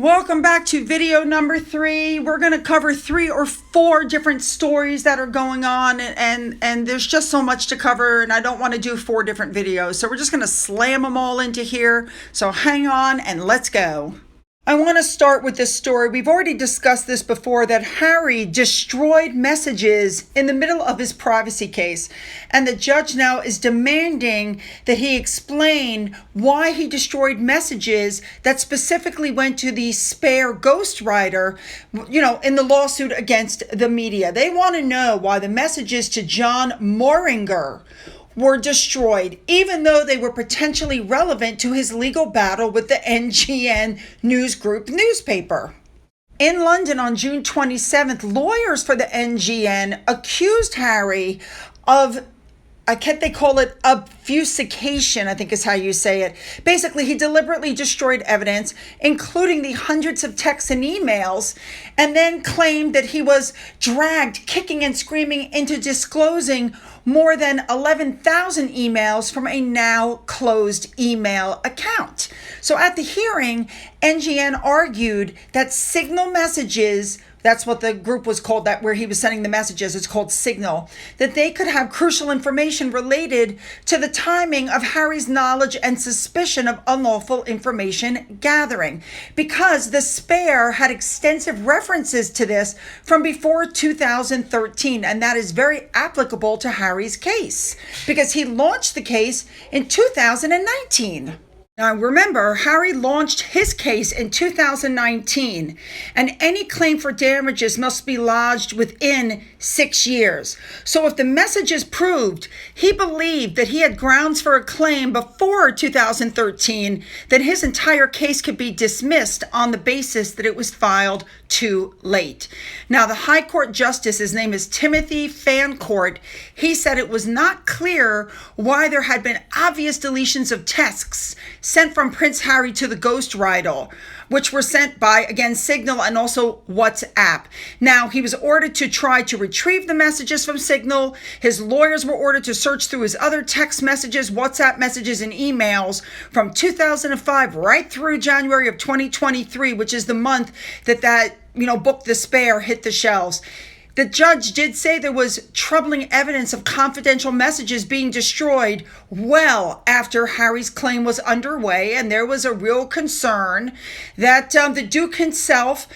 Welcome back to video number 3. We're going to cover 3 or 4 different stories that are going on, and there's just so much to cover, and I don't want to do 4 different videos. So we're just going to slam them all into here. So hang on and let's go. I want to start with this story. We've already discussed this before, that Harry destroyed messages in the middle of his privacy case. And the judge now is demanding that he explain why he destroyed messages that specifically went to the spare ghostwriter, in the lawsuit against the media. They want to know why the messages to John Moringer were destroyed, even though they were potentially relevant to his legal battle with the NGN News Group newspaper. In London on June 27th, lawyers for the NGN accused Harry of, they call it obfuscation, I think is how you say it. Basically, he deliberately destroyed evidence, including the hundreds of texts and emails, and then claimed that he was dragged kicking and screaming into disclosing more than 11,000 emails from a now closed email account. So at the hearing, NGN argued that Signal messages, that's what the group was called, that where he was sending the messages, it's called Signal, that they could have crucial information related to the timing of Harry's knowledge and suspicion of unlawful information gathering, because the spare had extensive references to this from before 2013, and that is very applicable to Harry's case, because he launched the case in 2019. Now remember, Harry launched his case in 2019, and any claim for damages must be lodged within 6 years. So if the messages proved he believed that he had grounds for a claim before 2013, then his entire case could be dismissed on the basis that it was filed too late. Now the High Court Justice, his name is Timothy Fancourt, he said it was not clear why there had been obvious deletions of texts sent from Prince Harry to the ghostwriter, which were sent by, again, Signal and also WhatsApp. Now, he was ordered to try to retrieve the messages from Signal. His lawyers were ordered to search through his other text messages, WhatsApp messages, and emails from 2005 right through January of 2023, which is the month that book The Spare hit the shelves. The judge did say there was troubling evidence of confidential messages being destroyed well after Harry's claim was underway, and there was a real concern that the Duke himself,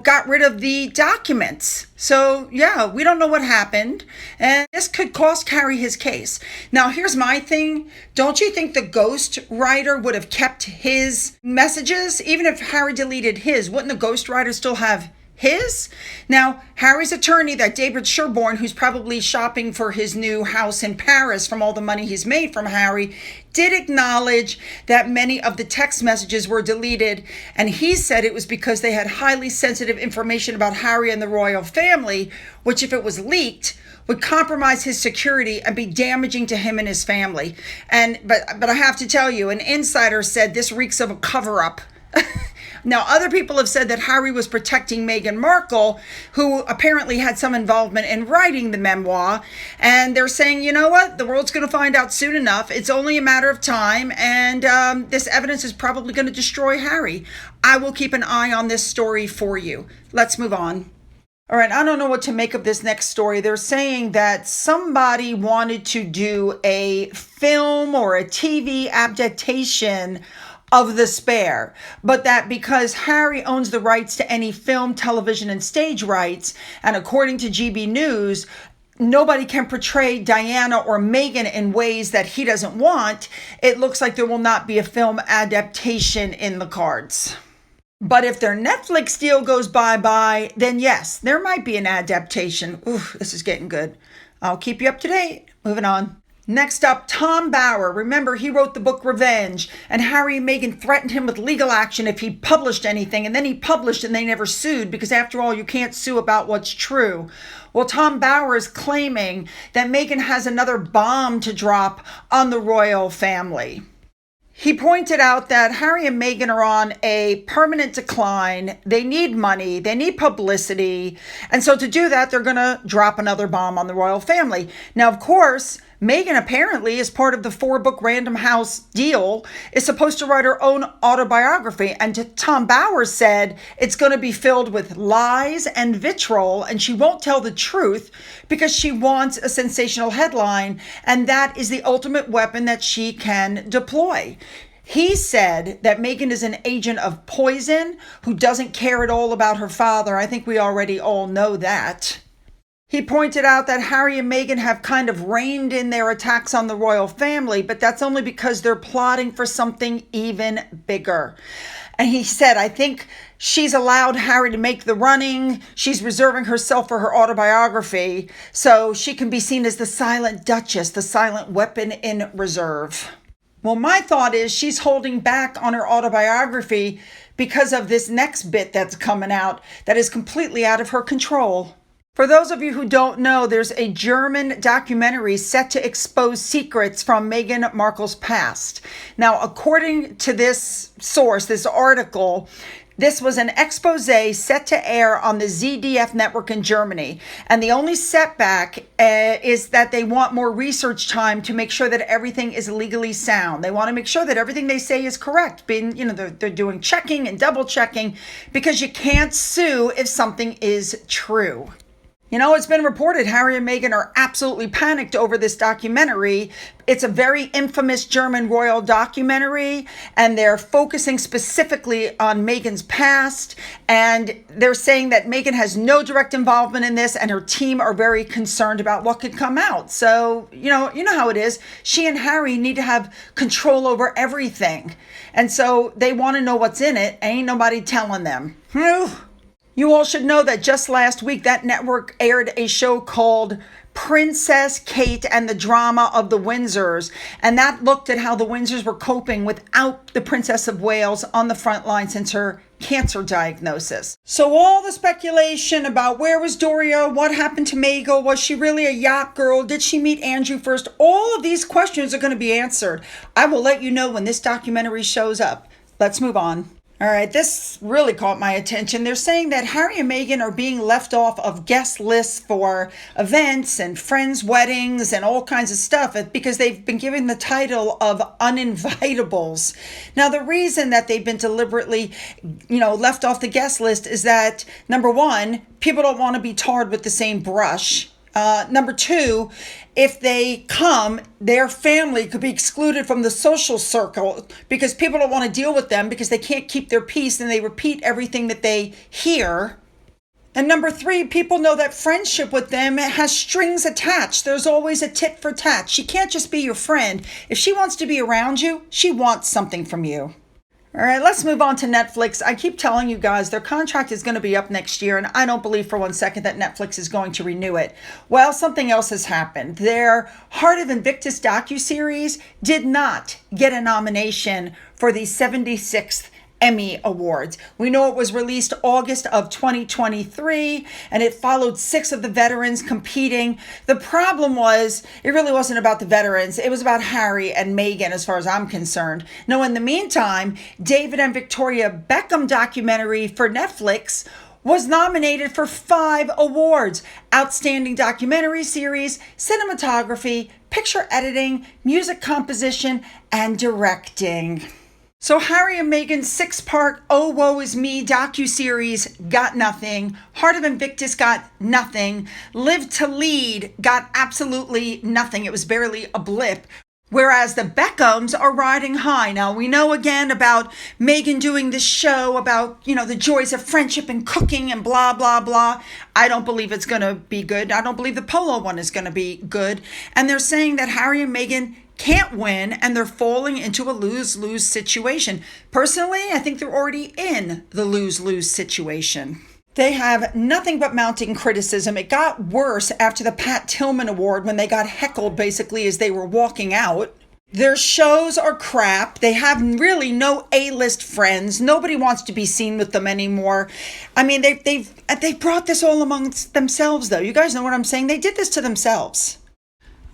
got rid of the documents. So, yeah, we don't know what happened, and this could cost Harry his case. Now, here's my thing. Don't you think the ghostwriter would have kept his messages? Even if Harry deleted his, wouldn't the ghostwriter still have his? Now, Harry's attorney, that David Sherborne, who's probably shopping for his new house in Paris from all the money he's made from Harry, did acknowledge that many of the text messages were deleted, and he said it was because they had highly sensitive information about Harry and the royal family, which, if it was leaked, would compromise his security and be damaging to him and his family. But I have to tell you, an insider said this reeks of a cover-up. Now, other people have said that Harry was protecting Meghan Markle, who apparently had some involvement in writing the memoir. And they're saying, you know what? The world's going to find out soon enough. It's only a matter of time. And this evidence is probably going to destroy Harry. I will keep an eye on this story for you. Let's move on. All right, I don't know what to make of this next story. They're saying that somebody wanted to do a film or a TV adaptation of The Spare, but that because Harry owns the rights to any film, television, and stage rights, and according to GB News, nobody can portray Diana or Meghan in ways that he doesn't want, it looks like there will not be a film adaptation in the cards. But if their Netflix deal goes bye-bye, then yes, there might be an adaptation. Ooh, this is getting good. I'll keep you up to date. Moving on. Next up, Tom Bower. Remember, he wrote the book Revenge, and Harry and Meghan threatened him with legal action if he published anything, and then he published and they never sued, because after all, you can't sue about what's true. Well, Tom Bower is claiming that Meghan has another bomb to drop on the royal family. He pointed out that Harry and Meghan are on a permanent decline. They need money. They need publicity. And so to do that, they're going to drop another bomb on the royal family. Now, of course, Meghan apparently, as part of the 4-book Random House deal, is supposed to write her own autobiography. And Tom Bowers said it's going to be filled with lies and vitriol, and she won't tell the truth because she wants a sensational headline, and that is the ultimate weapon that she can deploy. He said that Meghan is an agent of poison who doesn't care at all about her father. I think we already all know that. He pointed out that Harry and Meghan have kind of reined in their attacks on the royal family, but that's only because they're plotting for something even bigger. And he said, I think she's allowed Harry to make the running. She's reserving herself for her autobiography so she can be seen as the silent duchess, the silent weapon in reserve. Well, my thought is she's holding back on her autobiography because of this next bit that's coming out that is completely out of her control. For those of you who don't know, there's a German documentary set to expose secrets from Meghan Markle's past. Now, according to this source, this article, this was an expose set to air on the ZDF network in Germany. And the only setback is that they want more research time to make sure that everything is legally sound. They want to make sure that everything they say is correct. They're doing checking and double checking because you can't sue if something is true. It's been reported Harry and Meghan are absolutely panicked over this documentary. It's a very infamous German royal documentary, and they're focusing specifically on Meghan's past. And they're saying that Meghan has no direct involvement in this, and her team are very concerned about what could come out. So, you know how it is. She and Harry need to have control over everything. And so they want to know what's in it. Ain't nobody telling them. You all should know that just last week, that network aired a show called Princess Kate and the Drama of the Windsors. And that looked at how the Windsors were coping without the Princess of Wales on the front line since her cancer diagnosis. So all the speculation about where was Doria, what happened to Meghan, was she really a yacht girl, did she meet Andrew first? All of these questions are going to be answered. I will let you know when this documentary shows up. Let's move on. All right, this really caught my attention. They're saying that Harry and Meghan are being left off of guest lists for events and friends' weddings and all kinds of stuff because they've been given the title of uninvitables. Now, the reason that they've been deliberately, left off the guest list is that, number one, people don't want to be tarred with the same brush. Number two, if they come, their family could be excluded from the social circle because people don't want to deal with them because they can't keep their peace and they repeat everything that they hear. And number three, people know that friendship with them has strings attached. There's always a tit for tat. She can't just be your friend. If she wants to be around you, she wants something from you. All right, let's move on to Netflix. I keep telling you guys their contract is going to be up next year, and I don't believe for 1 second that Netflix is going to renew it. Well, something else has happened. Their Heart of Invictus docuseries did not get a nomination for the 76th Emmy Awards. We know it was released August of 2023, and it followed 6 of the veterans competing. The problem was, it really wasn't about the veterans. It was about Harry and Meghan, as far as I'm concerned. Now, in the meantime, David and Victoria Beckham documentary for Netflix was nominated for 5 awards: Outstanding Documentary Series, Cinematography, Picture Editing, Music Composition, and Directing. So Harry and Meghan's 6-part Oh Woe Is Me docuseries got nothing. Heart of Invictus got nothing. Live to Lead got absolutely nothing. It was barely a blip. Whereas the Beckhams are riding high. Now, we know again about Meghan doing this show about, the joys of friendship and cooking and blah, blah, blah. I don't believe it's going to be good. I don't believe the polo one is going to be good. And they're saying that Harry and Meghan can't win, and they're falling into a lose-lose situation. Personally, I think they're already in the lose-lose situation. They have nothing but mounting criticism. It got worse after the Pat Tillman Award when they got heckled basically as they were walking out. Their shows are crap. They have really no A-list friends. Nobody wants to be seen with them anymore. I mean, they brought this all amongst themselves, though. You guys know what I'm saying? They did this to themselves.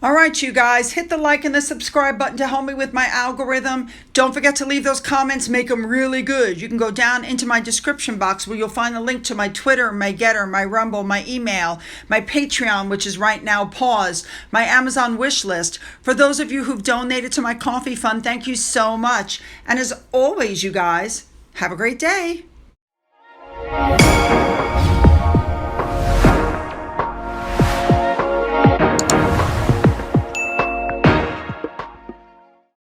All right, you guys, hit the like and the subscribe button to help me with my algorithm. Don't forget to leave those comments, make them really good. You can go down into my description box where you'll find a link to my Twitter, my Gettr, my Rumble, my email, my Patreon, which is right now paused, my Amazon wish list. For those of you who've donated to my coffee fund, thank you so much. And as always, you guys, have a great day.